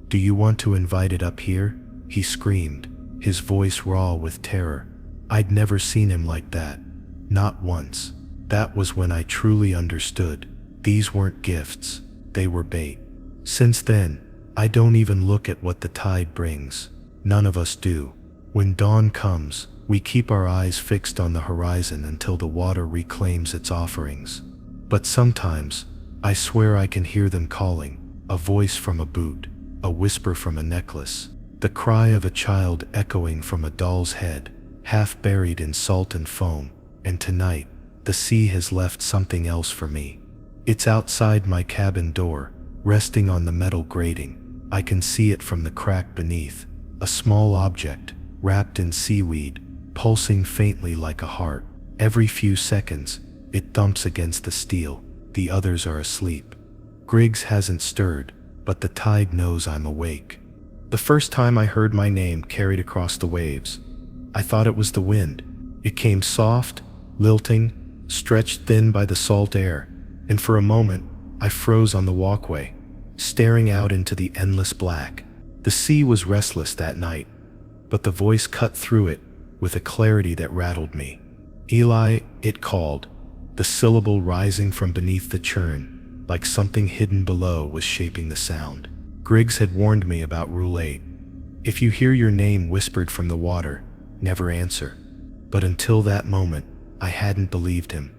S1: "Do you want to invite it up here?" he screamed, his voice raw with terror. I'd never seen him like that. Not once. That was when I truly understood. These weren't gifts, they were bait. Since then, I don't even look at what the tide brings. None of us do. When dawn comes, we keep our eyes fixed on the horizon until the water reclaims its offerings. But sometimes, I swear I can hear them calling, a voice from a boot, a whisper from a necklace, the cry of a child echoing from a doll's head, half buried in salt and foam. And tonight, the sea has left something else for me. It's outside my cabin door, resting on the metal grating. I can see it from the crack beneath, a small object, wrapped in seaweed, pulsing faintly like a heart. Every few seconds, it thumps against the steel. The others are asleep. Griggs hasn't stirred, but the tide knows I'm awake. The first time I heard my name carried across the waves, I thought it was the wind. It came soft, lilting, stretched thin by the salt air, and for a moment, I froze on the walkway, staring out into the endless black. The sea was restless that night, but the voice cut through it with a clarity that rattled me. "Eli," it called, the syllable rising from beneath the churn, like something hidden below was shaping the sound. Griggs had warned me about Rule 8. If you hear your name whispered from the water, never answer. But until that moment, I hadn't believed him.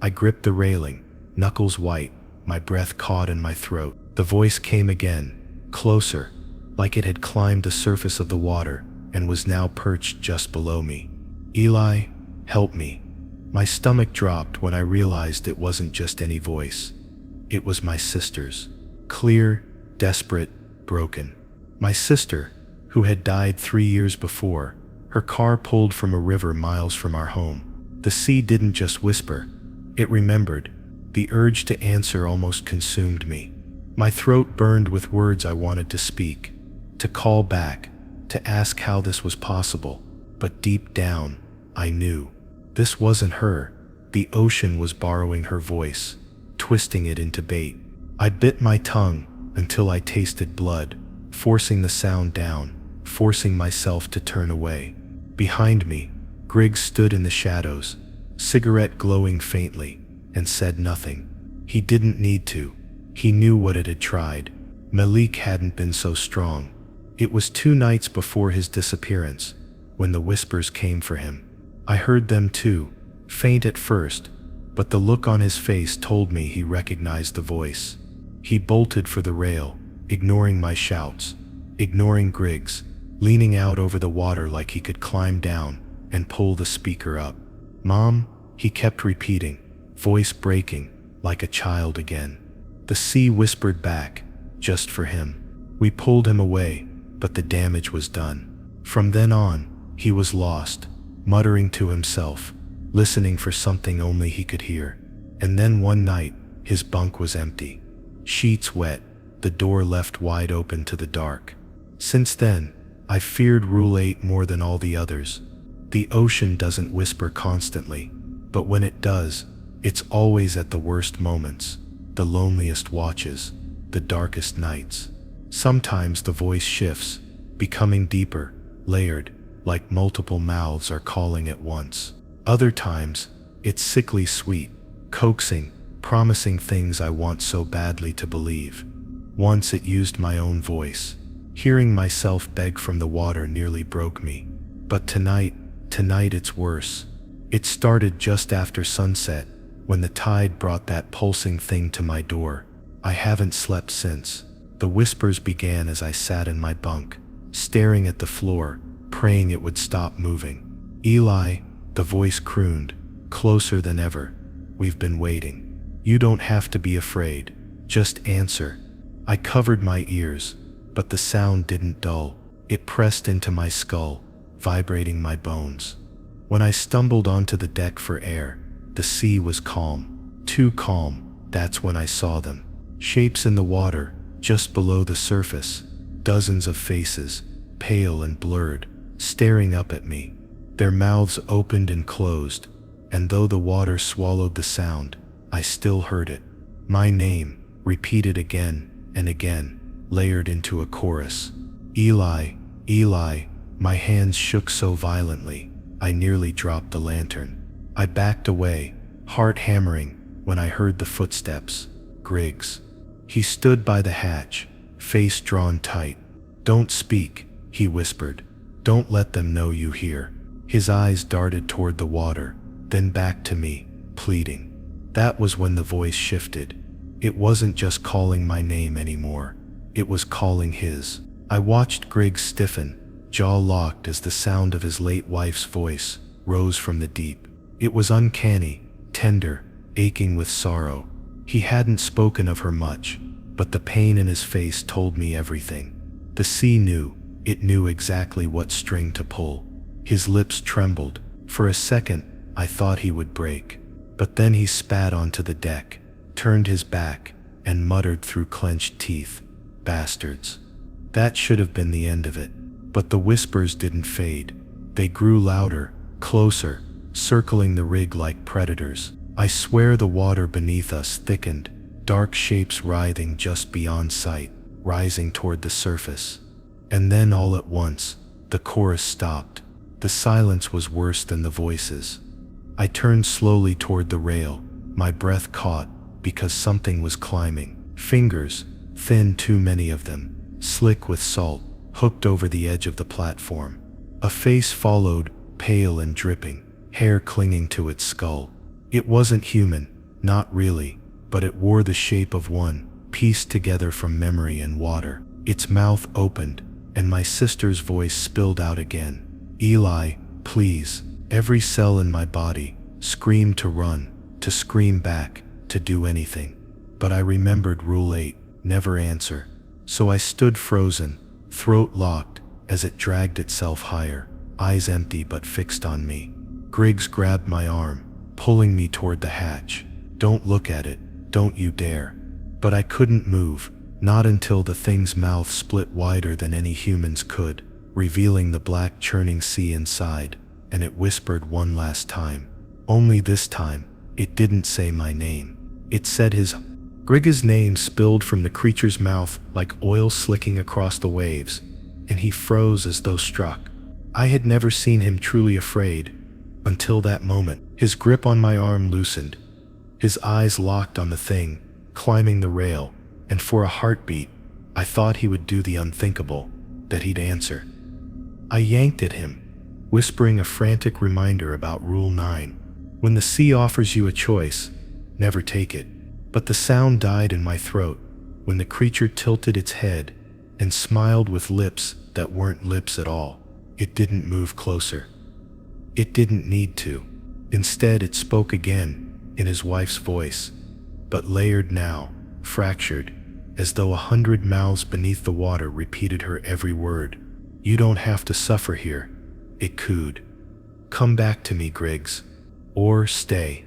S1: I gripped the railing, knuckles white, my breath caught in my throat. The voice came again, closer, like it had climbed the surface of the water and was now perched just below me. "Eli, help me." My stomach dropped when I realized it wasn't just any voice. It was my sister's. Clear, desperate, broken. My sister, who had died 3 years before. Her car pulled from a river miles from our home. The sea didn't just whisper, it remembered. The urge to answer almost consumed me. My throat burned with words I wanted to speak, to call back, to ask how this was possible. But deep down, I knew. This wasn't her. The ocean was borrowing her voice, twisting it into bait. I bit my tongue until I tasted blood, forcing the sound down, forcing myself to turn away. Behind me, Griggs stood in the shadows, cigarette glowing faintly, and said nothing. He didn't need to. He knew what it had tried. Malik hadn't been so strong. It was 2 nights before his disappearance, when the whispers came for him. I heard them too, faint at first, but the look on his face told me he recognized the voice. He bolted for the rail, ignoring my shouts, ignoring Griggs, leaning out over the water like he could climb down and pull the speaker up. "Mom," he kept repeating, voice breaking, like a child again. The sea whispered back, just for him. We pulled him away, but the damage was done. From then on, he was lost, muttering to himself, listening for something only he could hear. And then one night, his bunk was empty. Sheets wet, the door left wide open to the dark. Since then, I feared Rule 8 more than all the others. The ocean doesn't whisper constantly, but when it does, it's always at the worst moments, the loneliest watches, the darkest nights. Sometimes the voice shifts, becoming deeper, layered, like multiple mouths are calling at once. Other times, it's sickly sweet, coaxing, promising things I want so badly to believe. Once it used my own voice. Hearing myself beg from the water nearly broke me. But tonight it's worse. It started just after sunset, when the tide brought that pulsing thing to my door. I haven't slept since. The whispers began as I sat in my bunk, staring at the floor, praying it would stop moving. "Eli," the voice crooned, closer than ever. "We've been waiting. You don't have to be afraid. Just answer." I covered my ears, but the sound didn't dull. It pressed into my skull, vibrating my bones. When I stumbled onto the deck for air, the sea was calm. Too calm. That's when I saw them. Shapes in the water, just below the surface. Dozens of faces, pale and blurred, staring up at me. Their mouths opened and closed, and though the water swallowed the sound, I still heard it. My name, repeated again and again, layered into a chorus. "Eli, Eli." My hands shook so violently, I nearly dropped the lantern. I backed away, heart hammering, when I heard the footsteps. Griggs. He stood by the hatch, face drawn tight. "Don't speak," he whispered. "Don't let them know you hear." His eyes darted toward the water, then back to me, pleading. That was when the voice shifted. It wasn't just calling my name anymore. It was calling his. I watched Griggs stiffen, jaw locked as the sound of his late wife's voice rose from the deep. It was uncanny, tender, aching with sorrow. He hadn't spoken of her much, but the pain in his face told me everything. The sea knew. It knew exactly what string to pull. His lips trembled. For a second, I thought he would break. But then he spat onto the deck, turned his back, and muttered through clenched teeth, "Bastards." That should have been the end of it. But the whispers didn't fade. They grew louder, closer, circling the rig like predators. I swear the water beneath us thickened, dark shapes writhing just beyond sight, rising toward the surface. And then all at once, the chorus stopped. The silence was worse than the voices. I turned slowly toward the rail, my breath caught, because something was climbing. Fingers, thin, too many of them, slick with salt, hooked over the edge of the platform. A face followed, pale and dripping, hair clinging to its skull. It wasn't human, not really, but it wore the shape of one, pieced together from memory and water. Its mouth opened, and my sister's voice spilled out again. "Eli, please." Every cell in my body screamed to run, to scream back, to do anything. But I remembered Rule 8, never answer. So I stood frozen, throat locked, as it dragged itself higher, eyes empty but fixed on me. Griggs grabbed my arm, pulling me toward the hatch. "Don't look at it, don't you dare." But I couldn't move, not until the thing's mouth split wider than any human's could, revealing the black churning sea inside, and it whispered one last time. Only this time, it didn't say my name. It said his. Griggs' name spilled from the creature's mouth like oil slicking across the waves, and he froze as though struck. I had never seen him truly afraid, until that moment. His grip on my arm loosened. His eyes locked on the thing, climbing the rail, and for a heartbeat, I thought he would do the unthinkable, that he'd answer. I yanked at him, whispering a frantic reminder about Rule 9. When the sea offers you a choice, never take it. But the sound died in my throat when the creature tilted its head and smiled with lips that weren't lips at all. It didn't move closer. It didn't need to. Instead, it spoke again, in his wife's voice, but layered now, fractured. as though 100 mouths beneath the water repeated her every word. "You don't have to suffer here," it cooed. "Come back to me, Griggs. Or stay."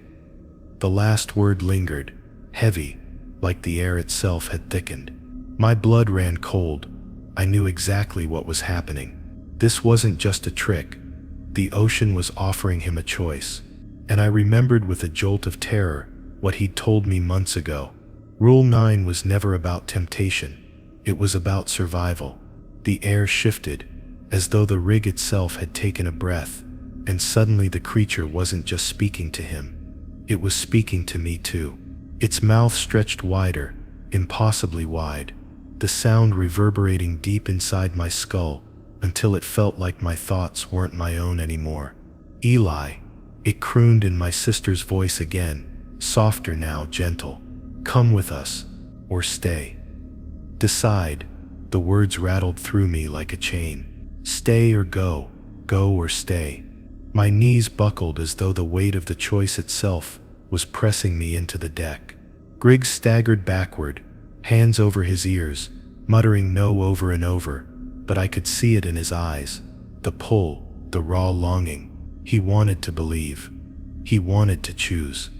S1: The last word lingered, heavy, like the air itself had thickened. My blood ran cold. I knew exactly what was happening. This wasn't just a trick. The ocean was offering him a choice. And I remembered with a jolt of terror what he'd told me months ago. Rule 9 was never about temptation. It was about survival. The air shifted, as though the rig itself had taken a breath, and suddenly the creature wasn't just speaking to him. It was speaking to me too. Its mouth stretched wider, impossibly wide, the sound reverberating deep inside my skull until it felt like my thoughts weren't my own anymore. "Eli," it crooned in my sister's voice again, softer now, gentle. "Come with us, or stay. Decide." The words rattled through me like a chain. Stay or go, go or stay. My knees buckled as though the weight of the choice itself was pressing me into the deck. Griggs staggered backward, hands over his ears, muttering no over and over, but I could see it in his eyes. The pull, the raw longing. He wanted to believe. He wanted to choose.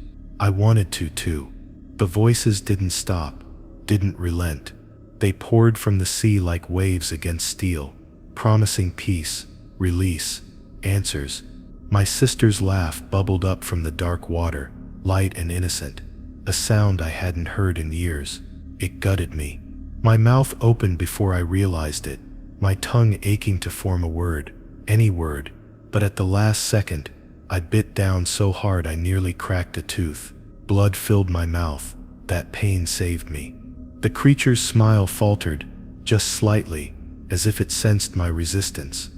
S1: I wanted to too. The voices didn't stop, didn't relent. They poured from the sea like waves against steel, promising peace, release, answers. My sister's laugh bubbled up from the dark water, light and innocent, a sound I hadn't heard in years. It gutted me. My mouth opened before I realized it, my tongue aching to form a word, any word, but at the last second, I bit down so hard I nearly cracked a tooth. Blood filled my mouth. That pain saved me. The creature's smile faltered, just slightly, as if it sensed my resistance.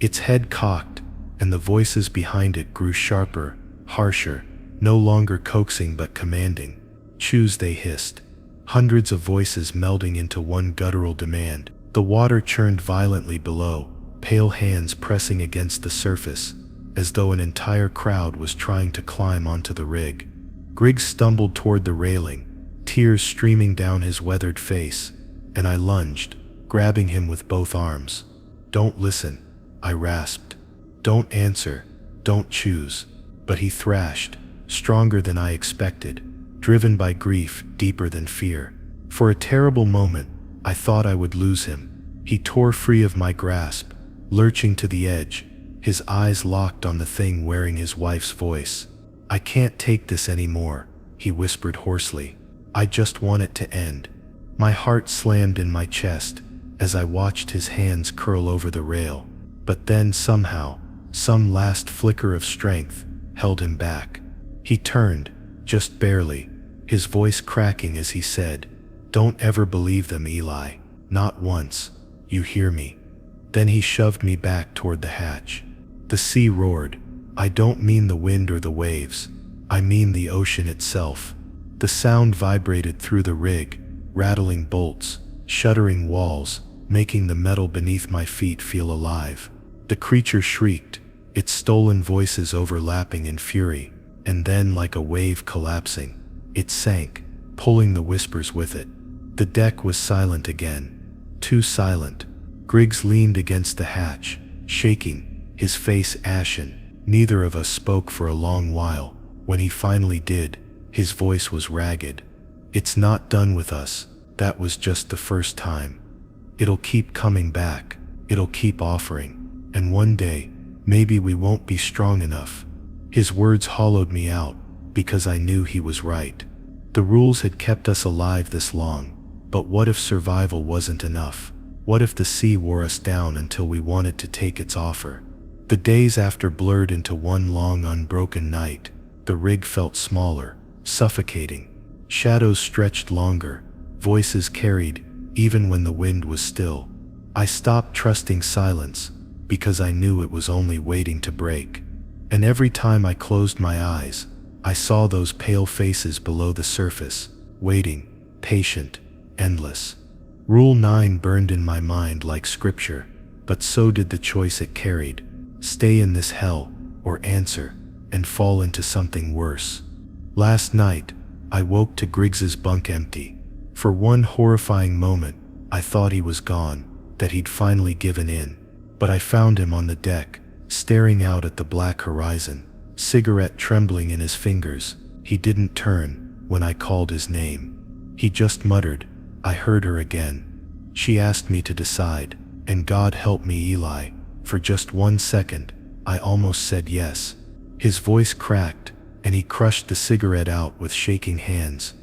S1: Its head cocked, and the voices behind it grew sharper, harsher, no longer coaxing but commanding. "Choose," they hissed. Hundreds of voices melding into one guttural demand. The water churned violently below, pale hands pressing against the surface, as though an entire crowd was trying to climb onto the rig. Griggs stumbled toward the railing, tears streaming down his weathered face, and I lunged, grabbing him with both arms. "Don't listen," I rasped. "Don't answer, don't choose." But he thrashed, stronger than I expected, driven by grief deeper than fear. For a terrible moment, I thought I would lose him. He tore free of my grasp, lurching to the edge, his eyes locked on the thing wearing his wife's voice. "I can't take this anymore," he whispered hoarsely. "I just want it to end." My heart slammed in my chest as I watched his hands curl over the rail, but then somehow, some last flicker of strength held him back. He turned, just barely, his voice cracking as he said, "Don't ever believe them, Eli. Not once. You hear me?" Then he shoved me back toward the hatch. The sea roared. I don't mean the wind or the waves. I mean the ocean itself. The sound vibrated through the rig, rattling bolts, shuddering walls, making the metal beneath my feet feel alive. The creature shrieked, its stolen voices overlapping in fury, and then, like a wave collapsing, it sank, pulling the whispers with it. The deck was silent again. Too silent. Griggs leaned against the hatch, shaking, his face ashen. Neither of us spoke for a long while. When he finally did, his voice was ragged. "It's not done with us. That was just the first time. It'll keep coming back. It'll keep offering. And one day, maybe we won't be strong enough." His words hollowed me out, because I knew he was right. The rules had kept us alive this long, but what if survival wasn't enough? What if the sea wore us down until we wanted to take its offer? The days after blurred into one long unbroken night. The rig felt smaller, suffocating. Shadows stretched longer, voices carried, even when the wind was still. I stopped trusting silence, because I knew it was only waiting to break. And every time I closed my eyes, I saw those pale faces below the surface, waiting, patient, endless. Rule 9 burned in my mind like scripture, but so did the choice it carried. Stay in this hell, or answer, and fall into something worse. Last night, I woke to Griggs's bunk empty. For one horrifying moment, I thought he was gone, that he'd finally given in. But I found him on the deck, staring out at the black horizon, cigarette trembling in his fingers. He didn't turn when I called his name. He just muttered, "I heard her again." She asked me to decide, and God help me, Eli, for just 1 second, I almost said yes. His voice cracked, and he crushed the cigarette out with shaking hands.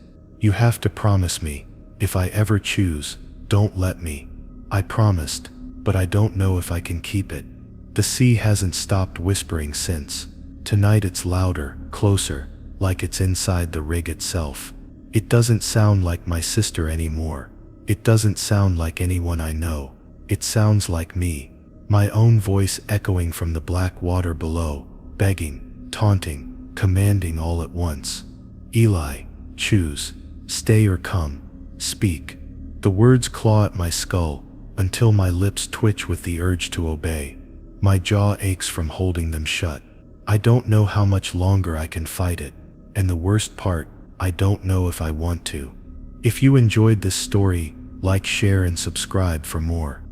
S1: "You have to promise me, if I ever choose, don't let me." I promised, but I don't know if I can keep it. The sea hasn't stopped whispering since. Tonight it's louder, closer, like it's inside the rig itself. It doesn't sound like my sister anymore. It doesn't sound like anyone I know. It sounds like me, my own voice echoing from the black water below, begging, taunting, commanding all at once. "Eli, choose. Stay or come. Speak." The words claw at my skull until my lips twitch with the urge to obey. My jaw aches from holding them shut. I don't know how much longer I can fight it, and the worst part, I don't know if I want to. If you enjoyed this story, like, share, and subscribe for more.